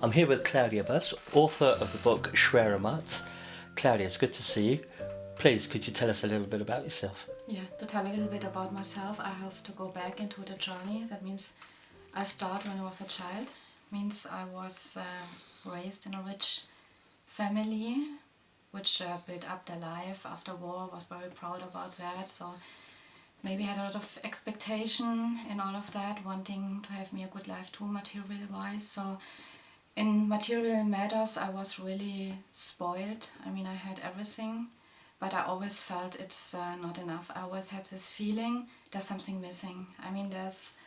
I'm here with Claudia, author of the book Schwerer. Claudia, it's good to see you. Please, could you tell us a little bit about yourself? Yeah, to tell a little bit about myself, I have to go back into the journey. That means I start when I was a child. Means I was raised in a rich family, which built up their life after war. Was very proud about that. So maybe had a lot of expectation in all of that, wanting to have me a good life too, material-wise. So in material matters, I was really spoiled. I mean, I had everything, but I always felt it's not enough. I always had this feeling there's something missing. I mean, there's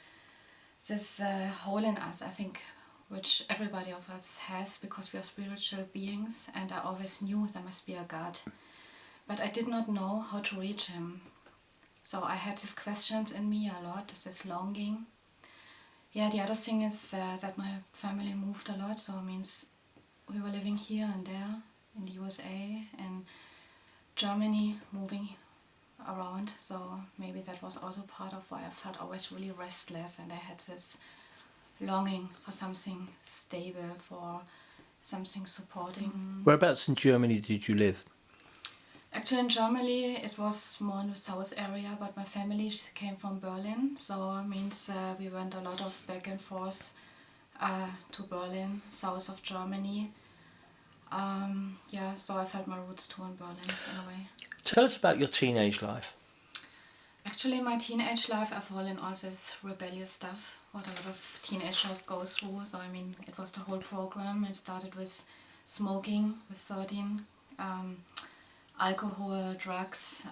this hole in us, I think, which everybody of us has because we are spiritual beings, and I always knew there must be a God. But I did not know how to reach him. So I had these questions in me a lot, this longing. Yeah, the other thing is that my family moved a lot, so it means we were living here and there in the USA and Germany, moving around, so maybe that was also part of why I felt always really restless, and I had this longing for something stable, for something supporting. Whereabouts in Germany did you live? Actually in Germany it was more in the south area, but my family came from Berlin, so it means we went a lot of back and forth to Berlin, south of Germany. Yeah, so I felt my roots too in Berlin in a way. Tell us about your teenage life. Actually, in my teenage life, I fall in all this rebellious stuff, what a lot of teenagers go through. So, I mean, it was the whole program. It started with smoking with 13, alcohol, drugs,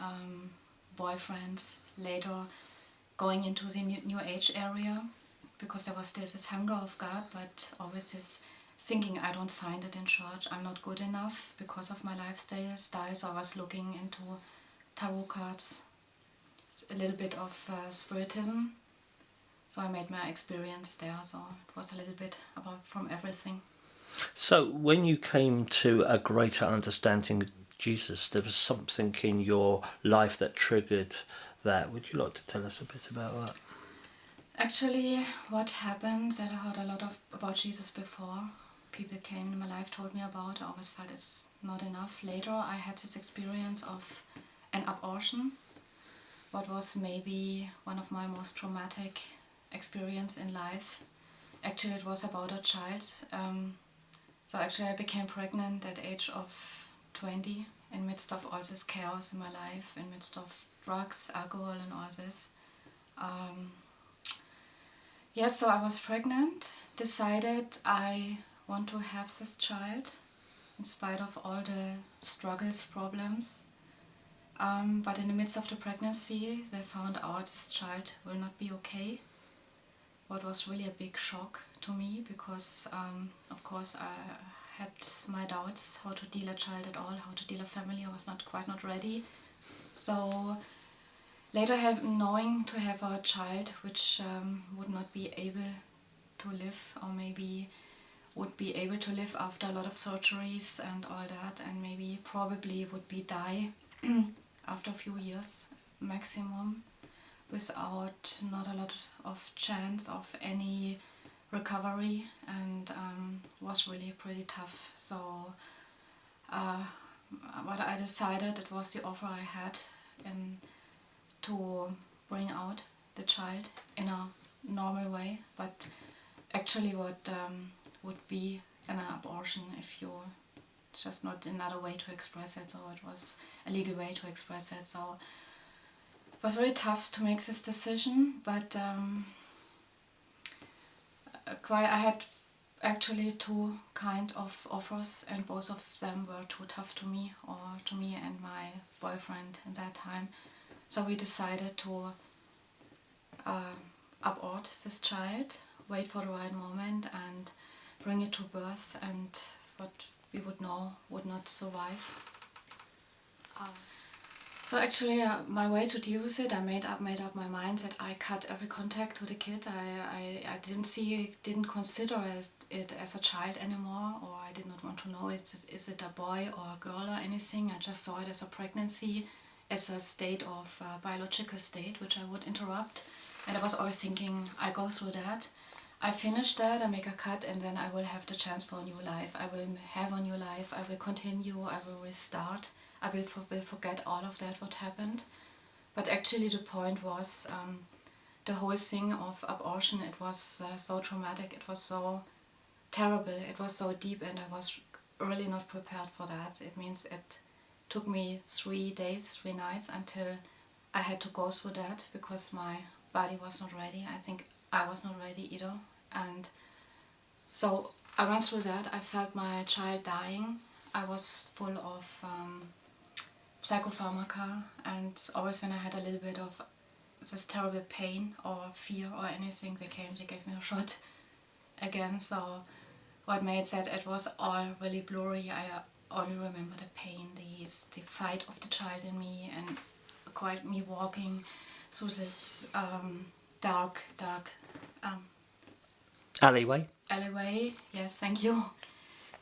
boyfriends, later going into the new age area, because there was still this hunger of God, but always this thinking I don't find it in church, I'm not good enough because of my lifestyle. So I was looking into tarot cards, a little bit of spiritism. So I made my experience there, so it was a little bit about from everything. So when you came to a greater understanding of Jesus, there was something in your life that triggered that. Would you like to tell us a bit about that? Actually, what happened, that I heard a lot about Jesus before. People came in my life, told me about. I always felt it's not enough. Later I had this experience of an abortion, what was maybe one of my most traumatic experience in life. Actually, it was about a child. So actually I became pregnant at the age of 20, in midst of all this chaos in my life, in midst of drugs, alcohol and all this. Yes, so I was pregnant, decided I want to have this child, in spite of all the struggles, problems. But in the midst of the pregnancy, they found out this child will not be okay. What was really a big shock to me, because of course I had my doubts how to deal a child at all, how to deal a family. I was quite not ready. So later knowing to have a child which would not be able to live, or maybe would be able to live after a lot of surgeries and all that, and maybe probably would be die after a few years maximum, without not a lot of chance of any recovery, and was really pretty tough. So what I decided, it was the offer I had, to bring out the child in a normal way, but actually what would be an abortion if you just not another way to express it. So it was a legal way to express it. So it was very tough to make this decision, but I had actually two kind of offers, and both of them were too tough to me, or to me and my boyfriend at that time. So we decided to abort this child, wait for the right moment and bring it to birth, and what we would know would not survive. So actually my way to deal with it, I made up my mind that I cut every contact to the kid. I didn't consider it as a child anymore, or I did not want to know is it a boy or a girl or anything. I just saw it as a pregnancy, as a state of biological state which I would interrupt. And I was always thinking, I go through that, I finish that, I make a cut, and then I will have the chance for a new life. I will have a new life, I will continue, I will restart, I will forget all of that, what happened. But actually the point was, the whole thing of abortion, it was so traumatic, it was so terrible, it was so deep, and I was really not prepared for that. It means it took me 3 days, 3 nights until I had to go through that, because my body was not ready. I think I was not ready either. And so I went through that. I felt my child dying. I was full of psychopharmaca, and always when I had a little bit of this terrible pain or fear or anything, they gave me a shot again. So what made that it was all really blurry. I only remember the pain, the fight of the child in me, and quite me walking through this dark Alleyway? alleyway. Yes, thank you.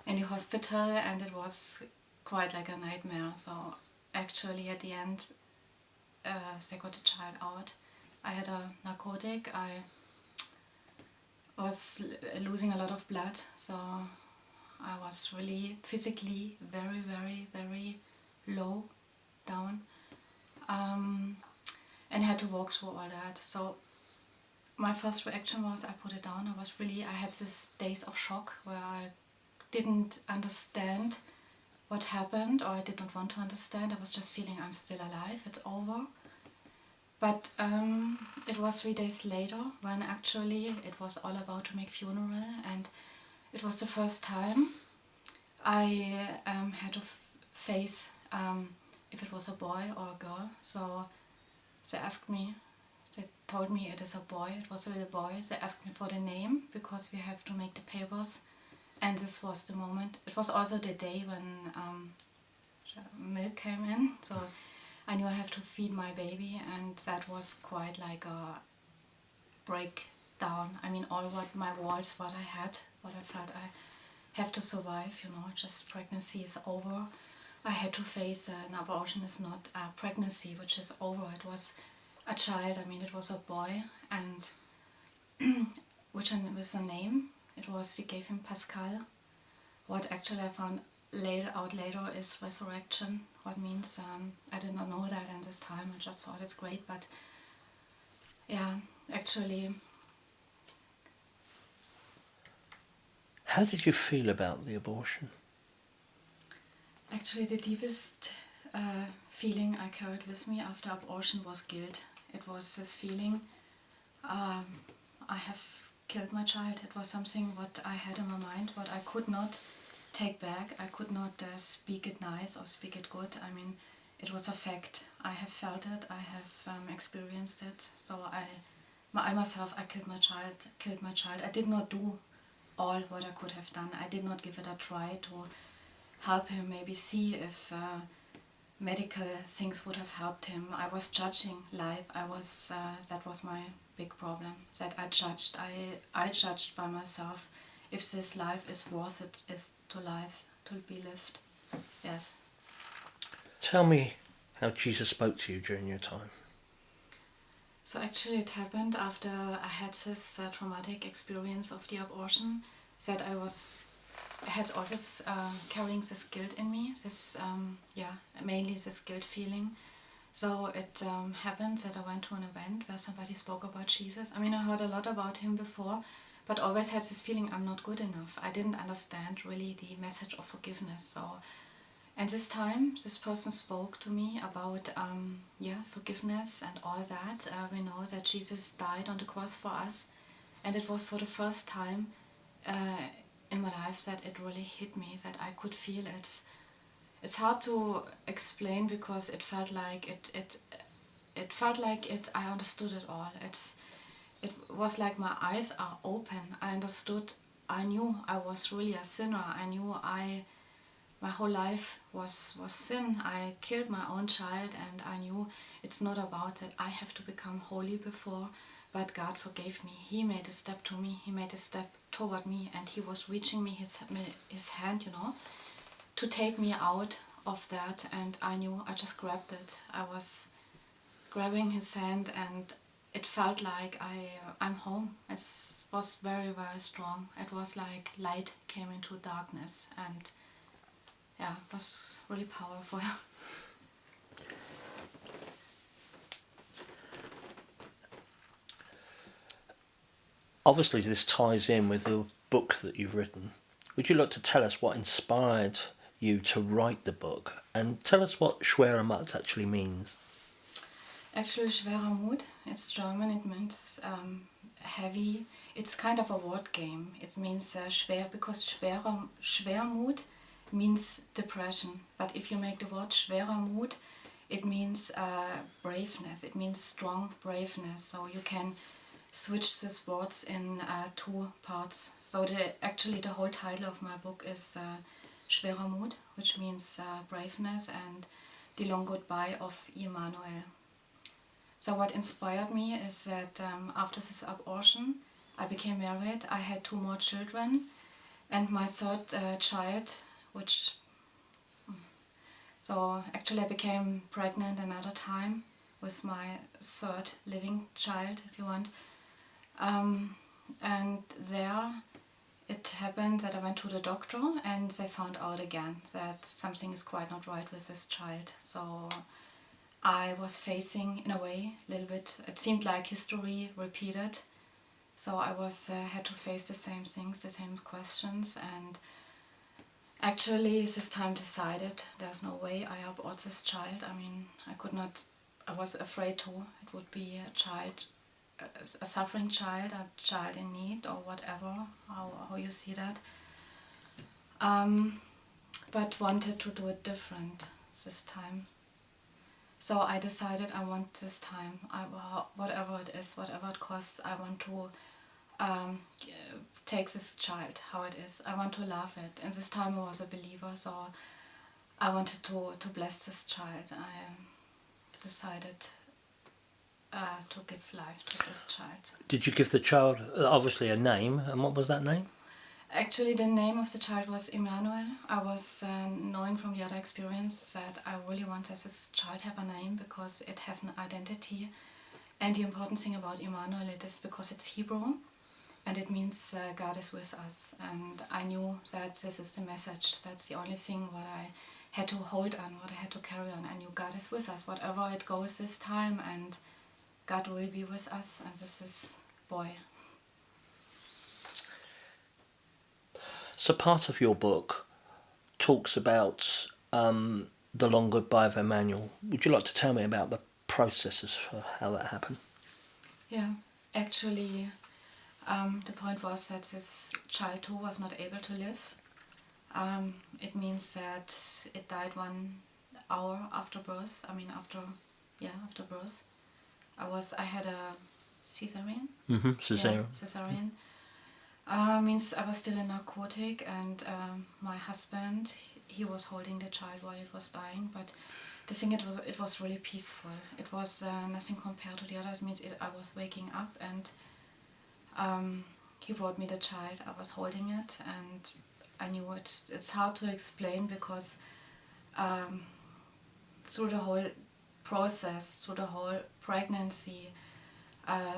In the hospital, and it was quite like a nightmare. So actually at the end, they got the child out. I had a narcotic. I was losing a lot of blood, so I was really physically very, very, very low down, and had to walk through all that. So my first reaction was I put it down. I had these days of shock where I didn't understand what happened, or I did not want to understand. I was just feeling I'm still alive, it's over. But it was 3 days later when actually it was all about to make funeral, and it was the first time I had to face if it was a boy or a girl. So they asked me, they told me it is a boy, it was a little boy. They asked me for the name because we have to make the papers, and this was the moment. It was also the day when milk came in, so I knew I have to feed my baby, and that was quite like a breakdown. I mean, all what my walls, what I had, what I felt I have to survive, you know, just pregnancy is over. I had to face an abortion is not a pregnancy, which is over. It was a child, I mean, it was a boy, and which was a name. We gave him Pascal. What actually I found out later is resurrection. What means, I did not know that in this time, I just thought it's great, but yeah, actually. How did you feel about the abortion? Actually, the deepest feeling I carried with me after abortion was guilt. It was this feeling, I have killed my child. It was something what I had in my mind, what I could not take back. I could not speak it nice or speak it good. I mean, it was a fact. I have felt it. I have experienced it. So I myself, I killed my child. I did not do all what I could have done. I did not give it a try to help him, maybe see if medical things would have helped him. I was judging life. That was my big problem, that I judged. I judged by myself if this life is worth it, is to be lived. Yes. Tell me how Jesus spoke to you during your time. So actually it happened after I had this traumatic experience of the abortion, that I had also carrying this guilt in me, mainly this guilt feeling. So it happened that I went to an event where somebody spoke about Jesus. I mean, I heard a lot about him before, but always had this feeling I'm not good enough. I didn't understand really the message of forgiveness. So, and this time, this person spoke to me about forgiveness and all that. We know that Jesus died on the cross for us, and it was for the first time in my life that it really hit me, that I could feel it. It's hard to explain because it felt like I understood it all. It was like my eyes are open. I understood. I knew I was really a sinner. I knew my whole life was sin. I killed my own child, and I knew it's not about that I have to become holy before, but God forgave me. He made a step to me. He made a step toward me, and he was reaching me his hand, to take me out of that. And I knew I just grabbed it. I was grabbing his hand, and it felt like I'm home. It was very, very strong. It was like light came into darkness, and yeah, it was really powerful. Obviously, this ties in with the book that you've written. Would you like to tell us what inspired you to write the book, and tell us what Schwerer actually means? Actually, Schwerer Mut, it's German, it means heavy. It's kind of a word game. It means schwer, because Schwermut means depression. But if you make the word Schwerer Mut, it means braveness. It means strong braveness. So you can switch these words in two parts. So actually the whole title of my book is Schwerer Mut, which means braveness, and The Long Goodbye of Immanuel. So what inspired me is that after this abortion, I became married. I had 2 more children, and my third child, which so actually I became pregnant another time with my third living child, if you want. And there it happened that I went to the doctor, and they found out again that something is quite not right with this child. So I was facing, in a way, a little bit, it seemed like history repeated. So I had to face the same things, the same questions, and actually this time decided there's no way I abort this child. I mean, I could not, I was afraid to. It would be a child, a suffering child, a child in need, or whatever, how you see that. But wanted to do it different this time. So I decided I want this time, whatever it is, whatever it costs, I want to take this child how it is. I want to love it. And this time I was a believer, so I wanted to bless this child. I decided to give life to this child. Did you give the child obviously a name, and what was that name? Actually, the name of the child was Emmanuel. I was knowing from the other experience that I really want that this child have a name because it has an identity. And the important thing about Emmanuel is because it's Hebrew, and it means God is with us. And I knew that this is the message. That's the only thing what I had to hold on, what I had to carry on. I knew God is with us, whatever it goes this time, and God will be with us and with this boy. So part of your book talks about the long goodbye of Emmanuel. Would you like to tell me about the processes for how that happened? Yeah, actually, the point was that this child too was not able to live. It means that it died 1 hour after birth. I mean, after birth. I had a cesarean. Caesarean. Yeah, cesarean. Means I was still in narcotic, and my husband, he was holding the child while it was dying. But the thing, it was really peaceful. It was nothing compared to the others. Means I was waking up, and he brought me the child. I was holding it, and I knew it's hard to explain because through the whole process, through the whole pregnancy,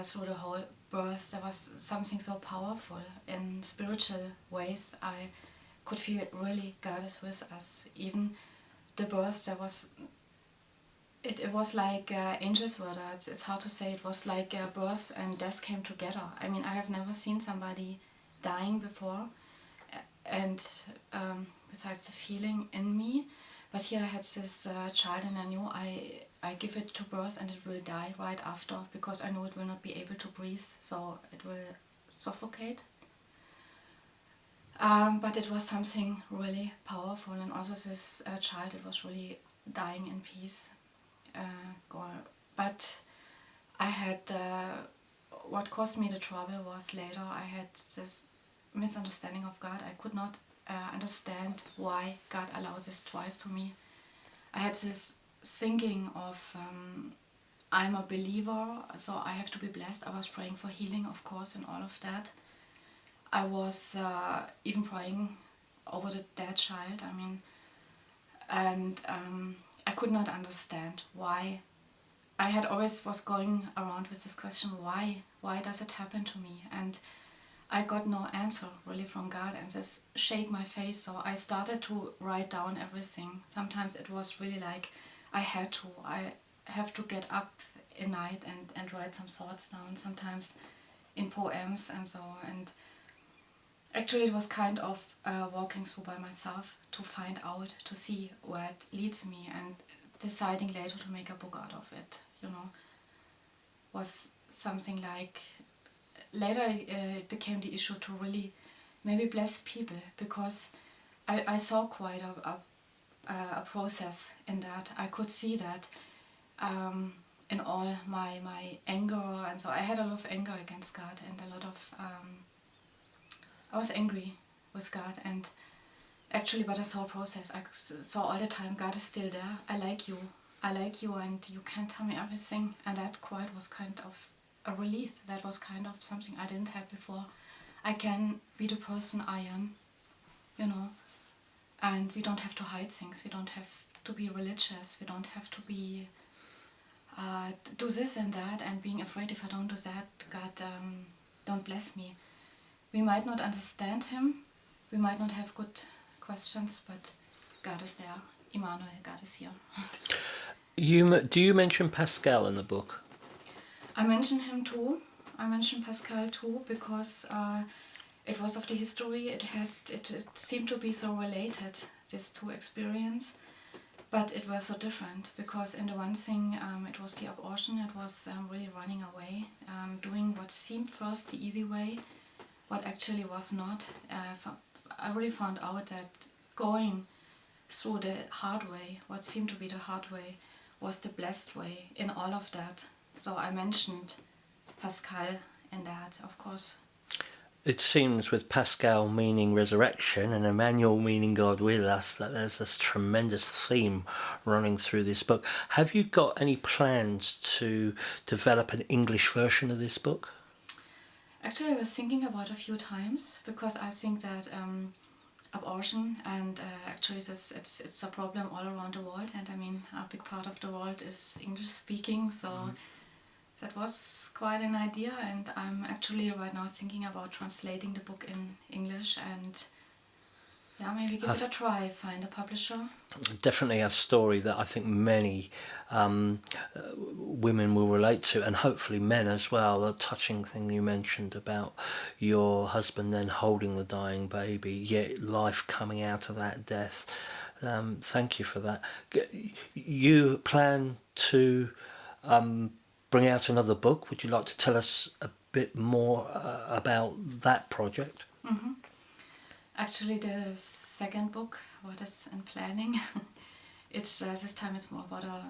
through the whole birth, there was something so powerful. In spiritual ways, I could feel really God is with us. Even the birth, it was like angels were there. It's hard to say. It was like birth and death came together. I mean, I have never seen somebody dying before, and besides the feeling in me. But here I had this child, and I knew I give it to birth and it will die right after, because I know it will not be able to breathe, so it will suffocate. But it was something really powerful, and also this child, it was really dying in peace. But I had, what caused me the trouble was later I had this misunderstanding of God. I could not understand why God allowed this twice to me. I had this thinking of I'm a believer, so I have to be blessed. I was praying for healing, of course, and all of that. I was even praying over the dead child. I mean, and I could not understand why I had always was going around with this question, why does it happen to me? And I got no answer really from God, and this shake my face. So I started to write down everything. Sometimes it was really like I have to get up at night and write some thoughts down, sometimes in poems and so. And actually it was kind of walking through by myself to find out, to see where it leads me, and deciding later to make a book out of it, was something like, later it became the issue to really maybe bless people, because I saw quite a process in that. I could see that in all my anger, and so I had a lot of anger against God, and a lot of I was angry with God, and actually, but I saw a process. I saw all the time, God is still there. I like you, and you can't tell me everything. And that quite was kind of a release. That was kind of something I didn't have before. I can be the person I am, and we don't have to hide things. We don't have to be religious. We don't have to be do this and that, and being afraid if I don't do that, God don't bless me. We might not understand Him. We might not have good questions, but God is there. Emmanuel, God is here. Do you mention Pascal in the book? I mention him too. I mention Pascal too, because it was of the history. It seemed to be so related, these two experiences, but it was so different, because in the one thing it was the abortion. It was really running away, doing what seemed first the easy way, what actually was not. I really found out that going through the hard way, what seemed to be the hard way, was the blessed way in all of that. So I mentioned Pascal in that, of course. It seems with Pascal meaning resurrection and Emmanuel meaning God with us, that there's this tremendous theme running through this book. Have you got any plans to develop an English version of this book? Actually, I was thinking about a few times, because I think that abortion, and actually it's a problem all around the world, and I mean a big part of the world is English speaking, so that was quite an idea, and I'm actually right now thinking about translating the book in English, and maybe give it a try, find a publisher. Definitely a story that I think many women will relate to, and hopefully men as well. The touching thing you mentioned about your husband then holding the dying baby, yet life coming out of that death. Thank you for that. You plan to bring out another book. Would you like to tell us a bit more about that project? Actually, the second book, what is in planning, it's this time it's more about a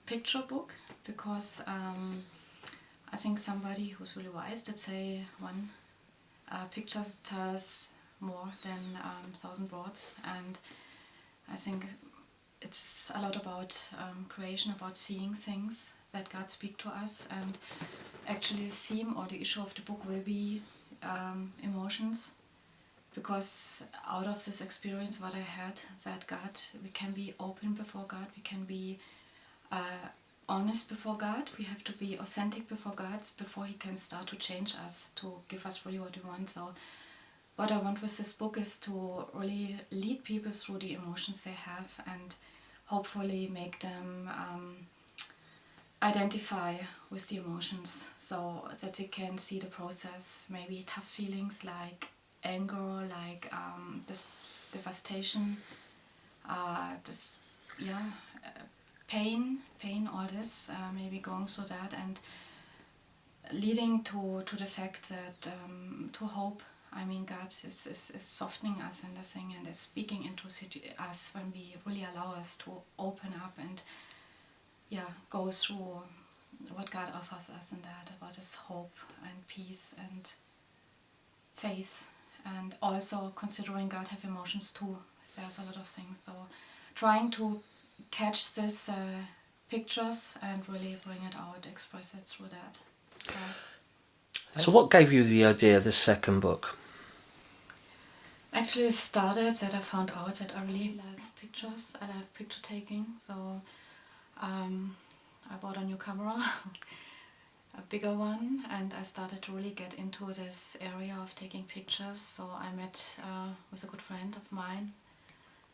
picture book, because I think somebody who's really wise did say one picture tells more than 1,000 words, and I think it's a lot about creation, about seeing things that God speaks to us, and actually the theme or the issue of the book will be emotions, because out of this experience what I had, that God, we can be open before God, we can be honest before God, we have to be authentic before God before He can start to change us, to give us really what we want. So what I want with this book is to really lead people through the emotions they have, and hopefully make them identify with the emotions, so that they can see the process. Maybe tough feelings like anger, like this devastation, this pain, all this, maybe going through that, and leading to the fact that to hope. I mean, God is softening us in this thing, and is speaking into us when we really allow us to open up and go through what God offers us in that, about His hope and peace and faith, and also considering God have emotions too. There's a lot of things, so trying to catch these pictures and really bring it out, express it through that. So what gave you the idea of this second book? Actually, it started that I found out that I really love pictures. I love picture taking, so I bought a new camera, a bigger one, and I started to really get into this area of taking pictures. So I met with a good friend of mine,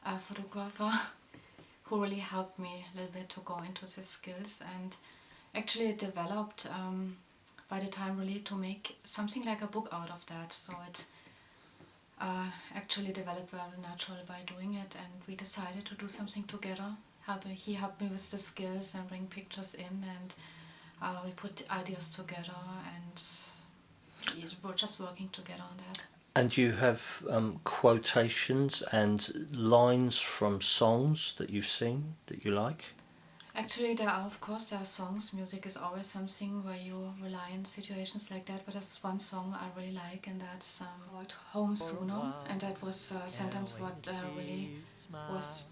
a photographer, who really helped me a little bit to go into these skills, and actually it developed by the time really to make something like a book out of that. So it actually developed very natural by doing it, and we decided to do something together. He helped me with the skills and bring pictures in, and we put ideas together, and we're just working together on that. And you have quotations and lines from songs that you've seen that you like? Actually, of course, there are songs. Music is always something where you rely on situations like that, but there's one song I really like, and that's called Home Sooner, and that was a sentence what really was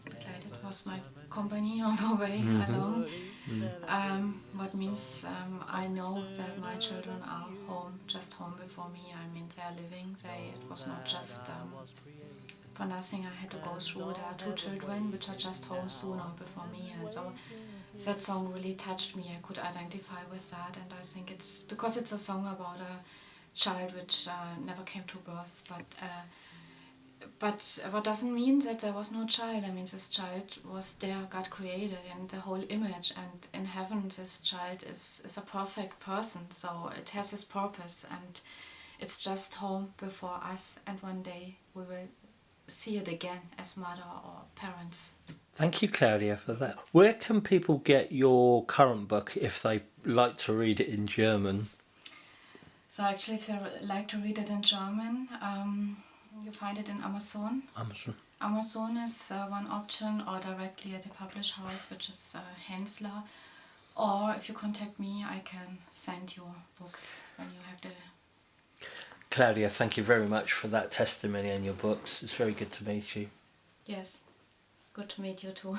like, it was my company on the way along. What means I know that my children are home, just home before me. I mean, they are living. It was not just for nothing I had to go through. There are two children which are just home sooner before me, and so that song really touched me. I could identify with that, and I think it's because it's a song about a child which never came to birth, but what doesn't mean that there was no child. I mean, this child was there, God created, and the whole image, and in heaven this child is a perfect person, so it has its purpose, and it's just home before us, and one day we will see it again as mother or parents. Thank you, Claudia, for that. Where can people get your current book if they like to read it in German? So actually, if they like to read it in German, you find it in Amazon. Amazon. Amazon is one option, or directly at the publish house, which is Hensler. Or if you contact me, I can send you books when you have the... Claudia, thank you very much for that testimony and your books. It's very good to meet you. Yes, good to meet you too.